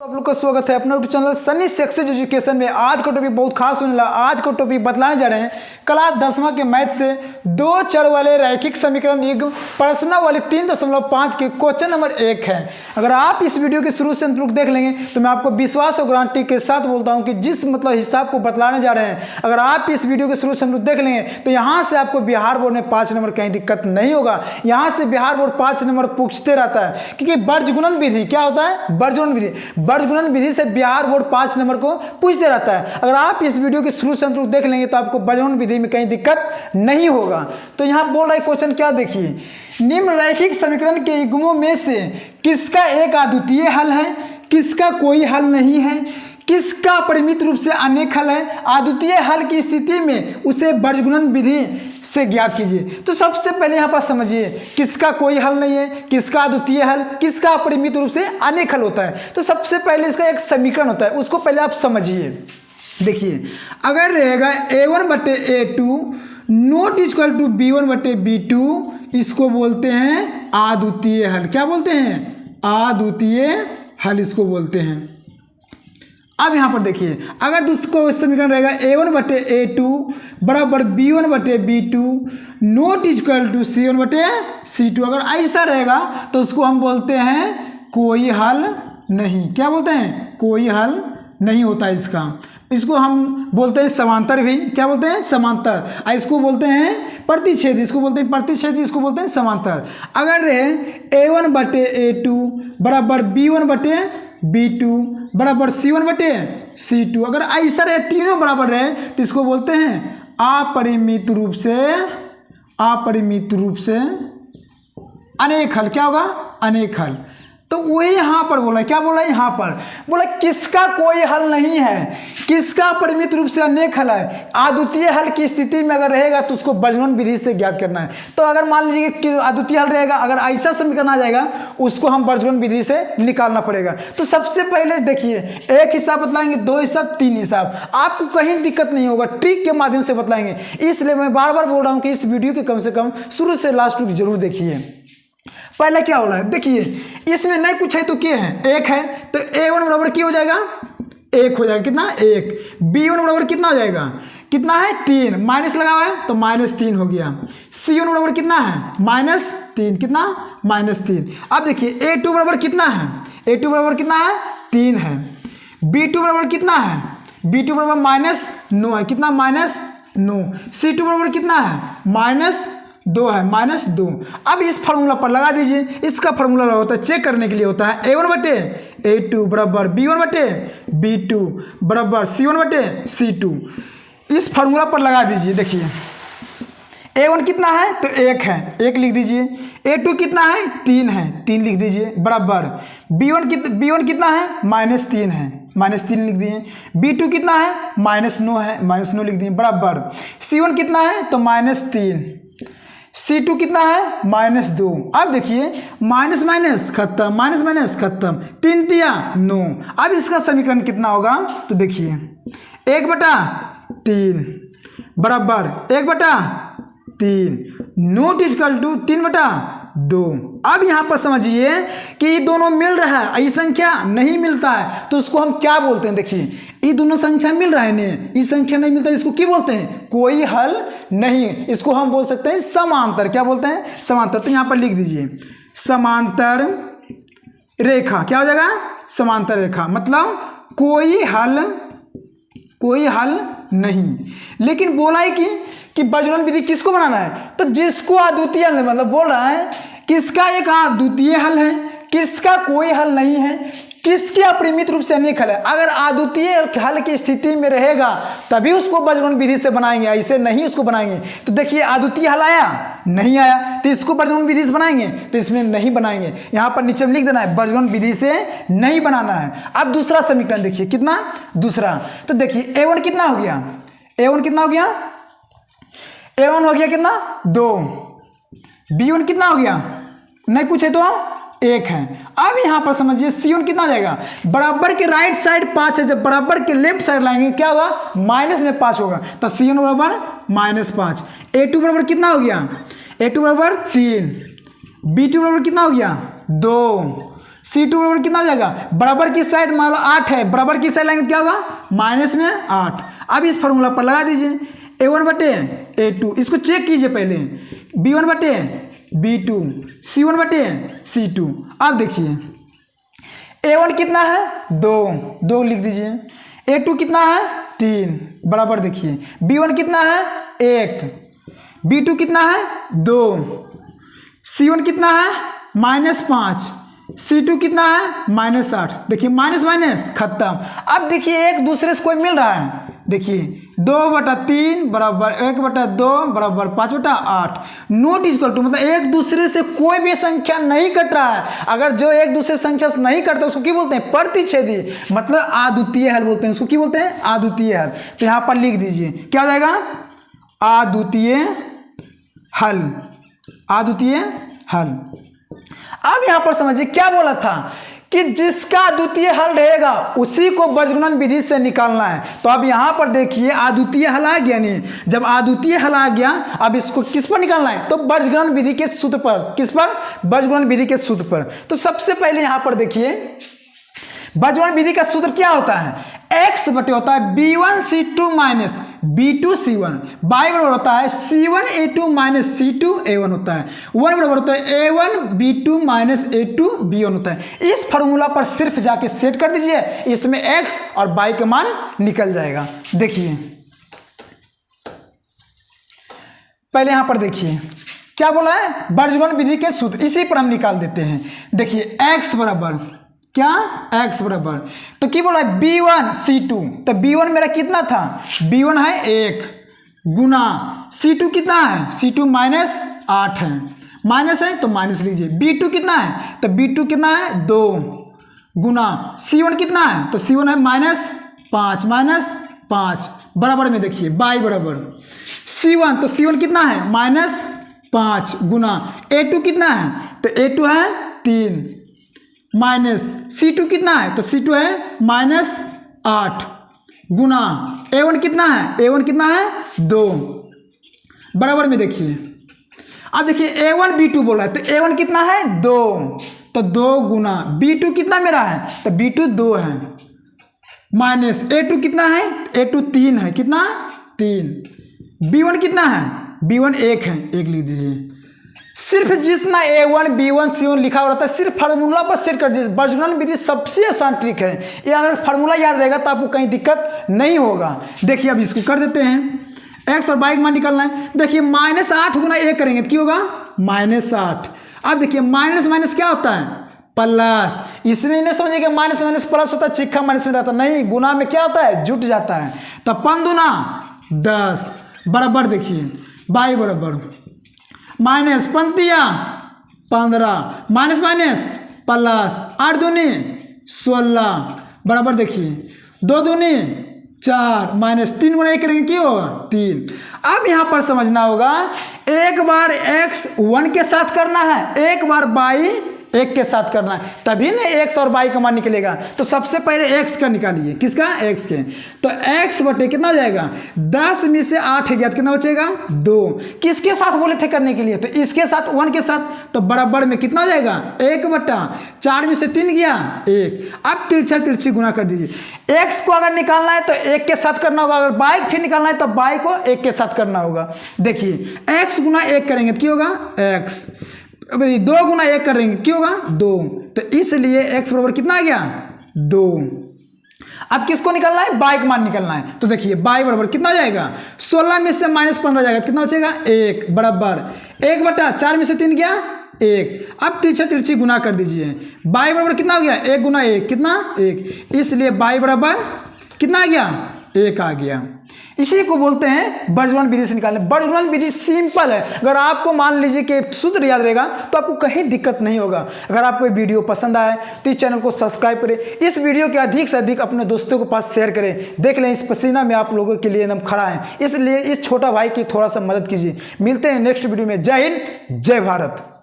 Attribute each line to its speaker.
Speaker 1: आप लोग का स्वागत है अपना YouTube channel Sunny success education में। आज का टॉपिक बहुत खास होने वाला। आज का टॉपिक बतलाने जा रहे हैं क्लास 10वां के मैथ से दो चर वाले रैखिक समीकरण युग्म प्रश्न वाले 3.5 के क्वेश्चन नंबर 1 है। अगर आप इस वीडियो के शुरू से अंत तक देख लेंगे तो मैं आपको विश्वास और गारंटी के साथ बोलता हूं कि जिस हिसाब को बतलाने जा रहे हैं, अगर आप इस वीडियो के शुरू से अंत तक देख लेंगे तो यहाँ से आपको बिहार बोर्ड में 5 नंबर कहीं दिक्कत नहीं होगा। यहाँ से बिहार बोर्ड 5 नंबर पूछते रहता है क्योंकि वर्गगुणन विधि क्या होता है, वर्गगुणन विधि से बिहार बोर्ड 5 नंबर को पूछते रहता है। अगर आप इस वीडियो के शुरू से अंत तक देख लेंगे तो आपको वर्गगुणन विधि में कहीं दिक्कत नहीं होगा। तो यहाँ बोल रहा है क्वेश्चन क्या, देखिए, निम्न रैखिक समीकरण के युग्मों में से किसका एक अद्वितीय हल है, किसका कोई हल नहीं है, किसका परिमित रूप से अनेक हल है। अद्वितीय हल की स्थिति में उसे वर्गगुणन विधि से ज्ञात कीजिए। तो सबसे पहले यहाँ पर समझिए किसका कोई हल नहीं है, किसका अद्वितीय हल, किसका परिमित रूप से अनेक हल होता है। तो सबसे पहले इसका एक समीकरण होता है, उसको पहले आप समझिए। देखिए, अगर रहेगा a1/a2 not equal to b1/b2, इसको बोलते हैं अद्वितीय हल। क्या बोलते हैं? अद्वितीय हल इसको बोलते हैं। अब यहाँ पर देखिए, अगर दूसरा समीकरण रहेगा a1/a2 बराबर b1/b2 not equal to c1/c2, अगर ऐसा रहेगा तो उसको हम बोलते हैं कोई हल नहीं। क्या बोलते हैं? कोई हल नहीं होता इसका। इसको हम बोलते हैं समांतर भिन्न। क्या बोलते हैं? समांतर। इसको बोलते हैं प्रतिच्छेद, इसको बोलते हैं प्रतिच्छेद, इसको बोलते हैं समांतर। अगर रहे a1/a2 बराबर b1/b2 बराबर c1/c2, अगर ऐसा रहे, तीनों बराबर रहे, तो इसको बोलते हैं अपरिमित रूप से अनेक हल। क्या होगा? अनेक हल। तो वही यहाँ पर बोला, क्या बोला? यहाँ पर बोला किसका कोई हल नहीं है, किसका परिमित रूप से अनेक हल है। अद्वितीय हल की स्थिति में अगर रहेगा तो उसको वर्गगुणन विधि से ज्ञात करना है। तो अगर मान लीजिए कि अद्वितीय हल रहेगा, अगर ऐसा समीकरण आ जाएगा उसको हम वर्गगुणन विधि से निकालना पड़ेगा। तो सबसे पहले देखिए, एक हिसाब बतलाएंगे, 2 हिसाब, 3 हिसाब, आपको कहीं दिक्कत नहीं होगा, ट्रिक के माध्यम से बतलाएंगे। इसलिए मैं बार बार बोल रहा हूँ कि इस वीडियो के कम से कम शुरू से लास्ट तक जरूर देखिए। पहले क्या हो रहा है, देखिए, इसमें नहीं कुछ है तो क्या है? 1 है, तो a1 बराबर क्या हो जाएगा? 1 हो जाएगा। कितना? 1। b1 बराबर कितना हो जाएगा? कितना है? 3। माइनस लगा हुआ है तो -3 हो गया। c1 बराबर कितना है? -3। कितना? -3। अब देखिए, a2 बराबर कितना है? a2 बराबर कितना है? 3 है। b2 बराबर कितना है? b2 बराबर -9 है। कितना? -9। c2 बराबर कितना है? -2 है, -2। अब इस फार्मूला पर लगा दीजिए। इसका फार्मूला होता है, चेक करने के लिए होता है, a1/a2 बराबर b1/b2 बराबर c1/c2। इस फार्मूला पर लगा दीजिए। देखिए, a1 कितना है? तो 1 है, 1 लिख दीजिए। a2 कितना है? 3 है, 3 लिख दीजिए। बराबर b1 कितना है? -3 है, -3 लिख दिए। b2 कितना है? -9 है, -9 लिख दिए। बराबर c1 कितना है? तो -3। C2 कितना है? -2। अब देखिए, माइनस माइनस खत्म, माइनस माइनस खत्म, 3 तिया 9। अब इसका समीकरण कितना होगा? तो देखिए, 1/3 बराबर 1/3 नॉट इक्वल टू 3/2। अब यहाँ पर समझिए कि ये दोनों मिल रहा है, ये संख्या नहीं मिलता है तो उसको हम क्या बोलते हैं? देखिए, ये दोनों संख्या मिल रहा है ने, ये संख्या नहीं मिलता, इसको क्या बोलते हैं? कोई हल नहीं। इसको हम बोल सकते हैं समांतर। क्या बोलते हैं? समांतर। तो यहाँ पर लिख दीजिए समांतर रेखा। क्या हो जाएगा? समांतर रेखा। मतलब कोई हल नहीं। लेकिन बोला है कि वर्गगुणन विधि किसको बनाना है? तो जिसको अद्वितीय हल, मतलब बोल रहा है किसका एक अद्वितीय हल है, किसका कोई हल नहीं है, किसके अपरिमित रूप से अनेक हल है। अगर अद्वितीय हल की स्थिति में रहेगा तभी उसको वर्गगुणन विधि से बनाएंगे, ऐसे नहीं उसको बनाएंगे। तो देखिए, अद्वितीय हल आया, नहीं आया, तो इसको वर्गगुणन विधि से बनाएंगे, तो इसमें नहीं बनाएंगे। यहाँ पर नीचे में लिख देना है वर्गगुणन विधि से नहीं बनाना है। अब दूसरा समीकरण देखिए, कितना? दूसरा। तो देखिए, a1 कितना हो गया? a1 कितना हो गया? a1 हो गया कितना? 2। b1 कितना हो गया? नहीं कुछ है तो 1 है। अब यहाँ पर समझिए, c1 कितना हो जाएगा? बराबर के राइट साइड 5 है, जब बराबर के लेफ्ट साइड लाएंगे क्या होगा? माइनस में 5 होगा, तो c1 बराबर -5। a2 बराबर कितना हो गया? a2 बराबर 3। b2 बराबर कितना हो गया? 2। C2 बराबर कितना हो जाएगा, बराबर की साइड मान लो 8 है, बराबर की साइड लाएंगे तो क्या होगा, माइनस में 8। अब इस फॉर्मूला पर लगा दीजिए A1 बटे A2, इसको चेक कीजिए पहले, B1 बटे B2, C1 बटे C2। अब देखिए A1 कितना है 2 लिख दीजिए, A2 कितना है 3, बराबर देखिए B1 कितना है 1, B2 कितना है 2, C1 कितना है -5, C2 कितना है -8। देखिए माइनस माइनस खत्म। अब देखिए एक दूसरे से कोई मिल रहा है, देखिए 2/3 बराबर 1/2 बराबर 5/8। नोट इक्वल टू मतलब एक दूसरे से कोई भी संख्या नहीं कट रहा है। अगर जो एक दूसरे संख्या से नहीं कटता उसको क्या बोलते हैं, प्रतिच्छेदी, मतलब अद्वितीय हल बोलते हैं उसको, क्या बोलते हैं, अद्वितीय हल। तो यहाँ पर लिख दीजिए क्या हो जाएगा, अद्वितीय हल, अद्वितीय हल। अब यहां पर समझिए क्या बोला था कि जिसका अद्वितीय हल रहेगा उसी को बीजगणन विधि से निकालना है। तो अब यहां पर देखिए अद्वितीय हल आ गया, नहीं जब अद्वितीय हल आ गया अब इसको किस पर निकालना है, तो बीजगणन विधि के सूत्र पर। किस पर, बीजगणन विधि के सूत्र पर। तो सबसे पहले यहां पर देखिए बीजगणन विधि का सूत्र क्या होता है, x बटे होता है B1C2 माइनस B2C1, y बराबर होता है C1A2 माइनस C2A1 होता है, 1 बराबर होता है A1B2 माइनस A2B1 होता है। इस फार्मूला पर सिर्फ जाके सेट कर दीजिए, इसमें x और y का मान निकल जाएगा। देखिए पहले यहां पर देखिए क्या बोला है, बीजगणन विधि के सूत्र, इसी पर हम निकाल देते हैं। देखिए x बराबर क्या, x बराबर तो क्या बोला है B1C2, तो B1 मेरा कितना था, B1 है 1 गुना C2 कितना है, C2 -8 है, माइनस है तो माइनस लीजिए। B2 कितना है, तो B2 कितना है 2 गुना C1 कितना है, तो C1 है -5 बराबर में देखिए y बराबर C1, तो C1 कितना है -5 गुना A2 कितना है, तो A2 है 3 माइनस C2 कितना है, तो C2 है -8 गुना A1 कितना है, A1 कितना है 2 बराबर में देखिए। अब देखिए A1 B2 बोला है, तो A1 कितना है 2, तो 2 गुना B2 कितना मेरा है, तो B2 2 है माइनस A2 कितना है, A2 3 है, कितना 3, B1 कितना है, B1 1 है, 1 लिख दीजिए। सिर्फ जिसना A1 B1 C1 लिखा हुआ रहता है सिर्फ फार्मूला पर सेट कर दीजिए। बीजगणन विधि सबसे आसान ट्रिक है, ये अगर फार्मूला याद रहेगा तो आपको कहीं दिक्कत नहीं होगा। देखिए अब इसको कर देते हैं, x और y का मान निकालना है। देखिए -8 गुना 1 करेंगे तो क्या होगा, -8। अब देखिए माइनस माइनस क्या होता है, प्लस। इसमें नहीं समझिएगा माइनस माइनस प्लस होता है, चिक्का माइनस में रहता नहीं, गुना में क्या होता है, जुट जाता है। तो 5 दूना 10 बराबर देखिए y बराबर माइनस 15 माइनस माइनस प्लस 8 दूनी 16 बराबर देखिए 2 दूनी 4 माइनस 3 गुना 1 करेंगे क्या होगा 3। अब यहां पर समझना होगा, एक बार x 1 के साथ करना है, एक बार y 1 के साथ करना है, तभी ना x और y का मान निकलेगा। तो सबसे पहले x का निकालिए, किसका, x के। तो x बटे कितना हो जाएगा, 10 में से 8 गया तो कितना बचेगा 2। किसके साथ बोले थे करने के लिए, तो इसके साथ 1 के साथ, तो बराबर में कितना हो जाएगा 1/4 में से 3 गया 1। अब तिरछा तिरछी गुना कर दीजिए। x को अगर निकालना है तो 1 के साथ करना होगा, अगर y फिर निकालना है तो y को 1 के साथ करना होगा। देखिए x गुना 1 करेंगे तो क्या होगा x, 2 गुना 1 करेंगे क्या होगा 2, तो इसलिए x बराबर कितना आ गया 2। अब किसको निकालना है, y का मान निकालना है। तो देखिए y बराबर कितना हो जाएगा, 16 में से -15 जाएगा, कितना बचेगा 1 बराबर 1/4 में से 3 गया 1। अब तिरछा तिरछी गुना कर दीजिए, y बराबर कितना हो गया 1 गुना 1 कितना 1, इसलिए y बराबर कितना आ गया 1 आ गया। इसी को बोलते हैं बीजगणन विधि से निकालने। बीजगणन विधि सिंपल है, अगर आपको मान लीजिए कि सूत्र याद रहेगा तो आपको कहीं दिक्कत नहीं होगा। अगर आपको ये वीडियो पसंद आए तो इस चैनल को सब्सक्राइब करें, इस वीडियो के अधिक से अधिक अपने दोस्तों के पास शेयर करें। देख लें इस पसीना में आप लोगों के लिए एकदम खड़ा है, इसलिए इस छोटा भाई की थोड़ा सा मदद कीजिए। मिलते हैं नेक्स्ट वीडियो में। जय हिंद, जय भारत।